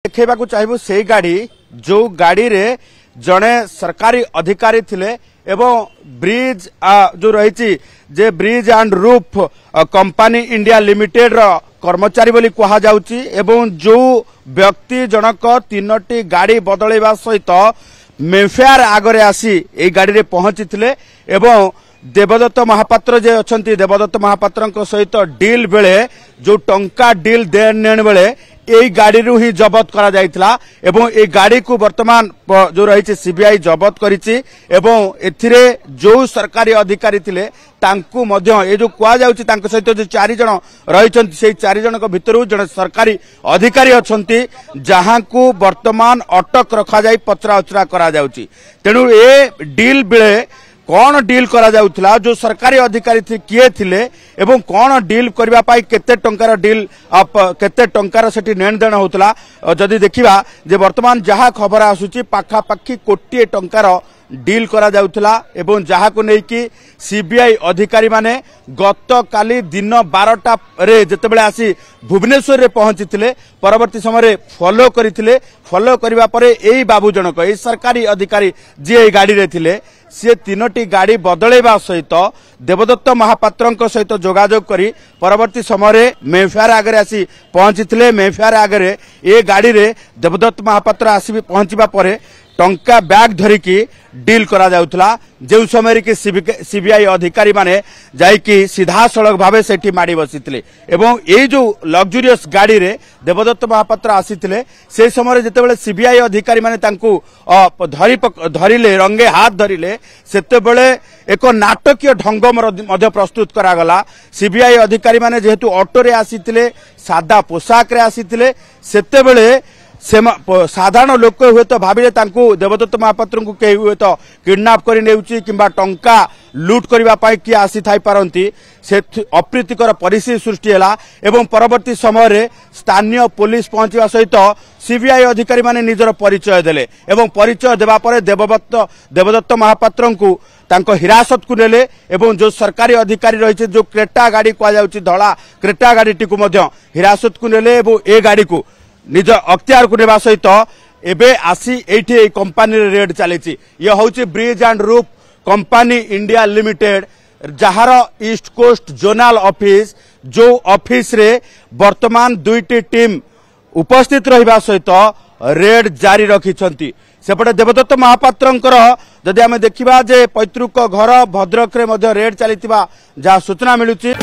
देखा चाहिए से गाड़ी जो गाड़ी रे जड़े सरकारी अधिकारी थिले एवं ब्रिज जो रही जे bridge and roof company India limited रो कर्मचारी बोली कहा जाउची एवं जो व्यक्ति जनक तीनोटी गाड़ी बदलैबा सहित मेफेयर आगरे आसी ए गाड़ी रे पहुंची थिले एवं देवदत्त महापात्र जे अछंती देवदत्त महापात्र सहित डील बेले जो टंका डील देन नेण बेले यही गाड़ी रू ही जबत करा जायतिला एवं ए गाड़ी को वर्तमान जो रही सीबीआई जबत करिछि एवं एथिरे जो सरकारी अधिकारी थिले तांकु मध्य ए जो कुआ जाउछि तांक सहित जो 4 जण रहिछन्ति से 4 जण भितरु जण सरकारी अधिकारी अछन्ति जहां को वर्तमान अटक रखा जाय पचरा उचरा करा जाउछि तेनु ए डील बेले कौन डील करा जाउथला जो सरकारी अधिकारी थी किए थिले एवं कौन डील करबा पाई केते टंकार डील केते टंकार सेठी नेण देण होतला जदि देखिबा जे वर्तमान जहा खबर आसुची पाखा पाखी कोटी टंकार डील करा जाउथला एवं जहा को नै कि सीबीआई अधिकारी माने गत काली दिन 12टा रे जतेबेले आसी भुवनेश्वर रे पहुंचीथिले परवर्ती समय रे फॉलो करिथिले फॉलो करिबा परे एई बाबू जनक एई सरकारी अधिकारी जे एई गाड़ी रे थिले से तीनोटी गाड़ी बदलैबा सहित देवदत्त महापात्र सहित जोगाजोग करी परवर्ती समय मेफेयर आगे आसी पहुंची मेफेयर आगे ए गाड़ी रे देवदत्त महापात्र आसी पहुंचवा पर टंका बैग धरिकी डील करा जाउथला जो समय कि सीबीआई अधिकारी माने जाइकी सीधा सड़क भावे सेठी माड़ी बसीथिले एवं ए जो लग्जरियस गाड़ी रे देवदत्त महापात्र आसीथिले से समय जेतेबेले सीबीआई अधिकारी माने तांकू धरिले रंगे हाथ धरिले सेतेबेले एक नाटकीय ढंग मध्य प्रस्तुत करागला सीबीआई अधिकारी माने जेहेतु ऑटो रे आसीथिले सादा पोशाक रे आसीथिले सेतेबेले साधारण लोक हुए तो भाविले तांकू देवदत्त महापात्र को कहीं हुए तो किडनैप कर नेउची किंबा टंका लूट करबा पाई किए आसी थाई पारंती से अप्रीतिकर परिस्थिति सृष्टि हैला एवं परवर्ती समय रे स्थानीय पुलिस पहुंचवा सहित सीबीआई अधिकारी माने निजर परिचय देले एवं परिचय देबा परे देवदत्त महापात्र को तांको हिरासत को नेले एवं जो सरकारी अधिकारी रही जो क्रेटा गाड़ी कह जाउची धला क्रेटा गाड़ी टी को मध्य हिरासत को नेले एवं ए गाड़ी को निज अख्तियार को नेबा सहित एबे आसी एठी कंपनी रेड चली ये हूँ bridge and roof company India limited जहार ईस्ट कोस्ट जोनल ऑफिस जो ऑफिस रे वर्तमान दुईटी टीम उपस्थित रहिबा सहित रेड जारी रखिछंती सेपटे देवदत्त महापात्रंकर जदि आमे देखिबा जे पैतृक घर भद्रक रे मध्य रेड चलीतिबा जहा सूचना मिलुची।